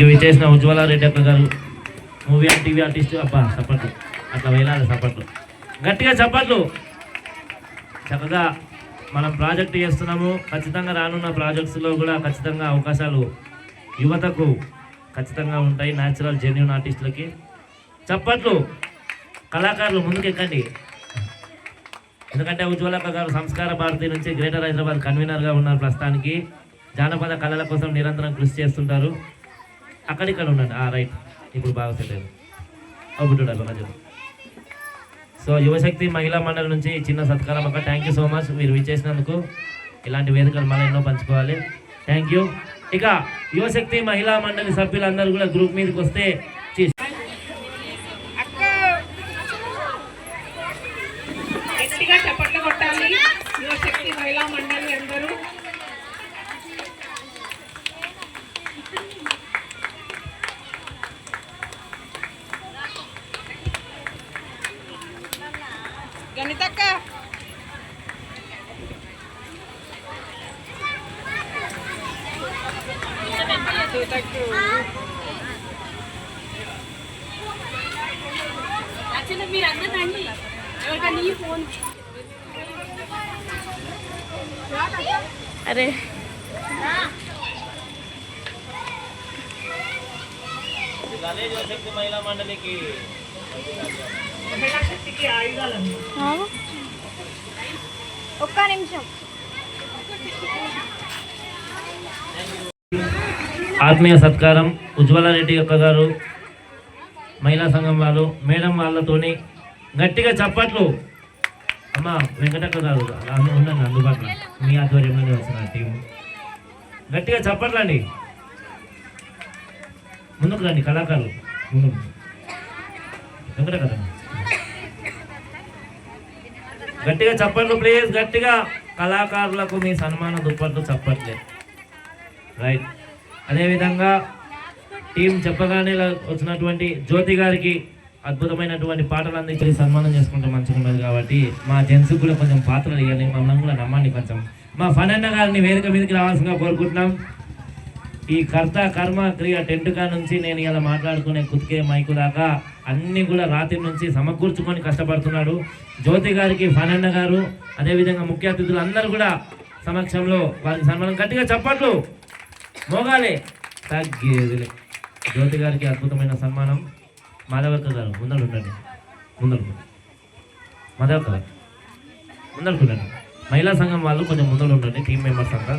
విచ్చేసిన ఉజ్వల రెడ్డి అక్క గారు మూవీ అండ్ టీవీ ఆర్టిస్ట్. అబ్బా చప్పట్లు అట్లా వేలాలి, చప్పట్లు గట్టిగా చప్పట్లు. చక్కగా మనం ప్రాజెక్ట్ చేస్తున్నాము. ఖచ్చితంగా రానున్న ప్రాజెక్ట్స్లో కూడా ఖచ్చితంగా అవకాశాలు యువతకు ఖచ్చితంగా ఉంటాయి. న్యాచురల్ జెన్యూన్ ఆర్టిస్టులకి చప్పట్లు. కళాకారులు ముందుకు ఎక్కండి. ఎందుకంటే ఉజ్వలక్క గారు సంస్కార భారతి నుంచి గ్రేటర్ హైదరాబాద్ కన్వీనర్గా ఉన్నారు. ప్రస్తుతానికి జానపద కళల కోసం నిరంతరం కృషి చేస్తుంటారు. అక్కడిక్కడ ఉండండి. రైట్, ఇప్పుడు బాగా సెట్ అయ్యారు. అవుతుంటారు. సో యువశక్తి మహిళా మండలి నుంచి చిన్న సత్కారం అక్క. Thank you so much. మీరు విచ్చేసినందుకు ఇలాంటి వేదికలు మళ్ళీ ఎన్నో పంచుకోవాలి. Thank you. ఇక యువశక్తి మహిళా మండలి సభ్యులందరూ కూడా గ్రూప్ మీదకి వస్తే చప్పట్లు కొట్టాలి. యువశక్తి మహిళా మండలి అందరూ గణితక్క మీరు అందరండి. ఎవరికన్నా ఈ ఫోన్ అరే మహిళా మండలికి ఒక్క నిమిషం. ఆత్మీయ సత్కారం ఉజ్వల రెడ్డి అక్క గారు, మహిళా సంఘం వాళ్ళు, మేడం వాళ్ళతోని గట్టిగా చప్పట్లు. అమ్మ వెంకటక్క గారు ఉండండి అందుబాటులో, మీ ఆధ్వర్యంలోనే వస్తున్నారు టీము. గట్టిగా చప్పట్లు అండి. ముందుకు రండి కళాకారులు. ముందుకు వెంకటక్క గట్టిగా చప్పట్లు ప్లీజ్. గట్టిగా కళాకారులకు మీ సన్మాన దుప్పట్లు చప్పట్లే. రైట్. అదేవిధంగా టీం చెప్పగానే వచ్చినటువంటి జ్యోతి గారికి అద్భుతమైనటువంటి పాటలు అందించి సన్మానం చేసుకుంటే మంచిగా ఉండదు. కాబట్టి మా జెంట్స్కి కూడా కొంచెం పాత్రలు ఇవ్వాలి. మమ్మల్ని కూడా నమ్మండి కొంచెం. మా ఫనన్న గారిని వేదిక మీదకి రావాల్సిందిగా కోరుకుంటున్నాం. ఈ కర్త కర్మ క్రియ టెంటుగా నుంచి నేను ఇలా మాట్లాడుకునే కుతికే మైకు దాకా అన్నీ కూడా రాత్రి నుంచి సమకూర్చుకొని కష్టపడుతున్నాడు. జ్యోతి గారికి ఫనన్న గారు, అదేవిధంగా ముఖ్య అతిథులు అందరూ కూడా సమక్షంలో వారికి సన్మానం. గట్టిగా చప్పట్లు మోగాలి. తగ్గేది. జ్యోతి గారికి అద్భుతమైన సన్మానం. మాధవక్క గారు ముందరు ఉండండి. ముందరు మాధవక్క గారు ముందరకు ఉండండి. మహిళా సంఘం వాళ్ళు కొంచెం ముందరు ఉండండి. టీం మెంబర్స్ అంతా.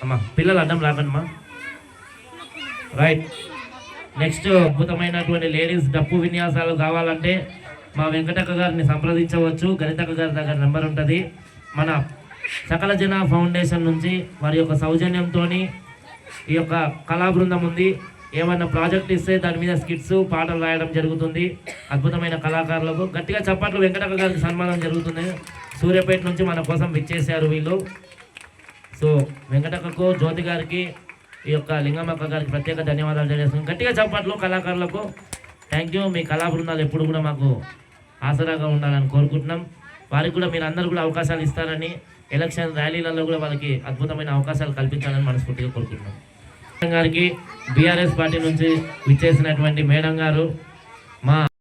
అమ్మా పిల్లలు అడ్డం రాకండి అమ్మా. రైట్. నెక్స్ట్ అద్భుతమైనటువంటి లేడీస్ డప్పు విన్యాసాలు కావాలంటే మా వెంకటక్క గారిని సంప్రదించవచ్చు. గణితక్క గారి దగ్గర నెంబర్ ఉంటుంది. మన సకల జన ఫౌండేషన్ నుంచి వారి యొక్క సౌజన్యంతో ఈ యొక్క కళా బృందం ఉంది. ఏమన్నా ప్రాజెక్ట్ ఇస్తే దాని మీద స్కిట్స్ పాటలు రాయడం జరుగుతుంది. అద్భుతమైన కళాకారులకు గట్టిగా చప్పట్లు. వెంకటక్క గారికి సన్మానం జరుగుతుంది. సూర్యాపేట నుంచి మన కోసం విచ్చేశారు వీళ్ళు. సో వెంకటక్కకు, జ్యోతి గారికి, ఈ యొక్క లింగమ్మక్క గారికి ప్రత్యేక ధన్యవాదాలు తెలియజేస్తున్నాం. గట్టిగా చప్పట్లు కళాకారులకు. Thank you. మీ కళా బృందాలు ఎప్పుడు కూడా మాకు ఆసరాగా ఉండాలని కోరుకుంటున్నాం. వారికి కూడా మీరు అందరూ కూడా అవకాశాలు ఇస్తారని, ఎలక్షన్ ర్యాలీలలో కూడా వాళ్ళకి అద్భుతమైన అవకాశాలు కల్పించాలని మనస్ఫూర్తిగా కోరుకుంటున్నాం. గారికి బీఆర్ఎస్ పార్టీ నుంచి విచ్చేసినటువంటి మేడం గారు, మా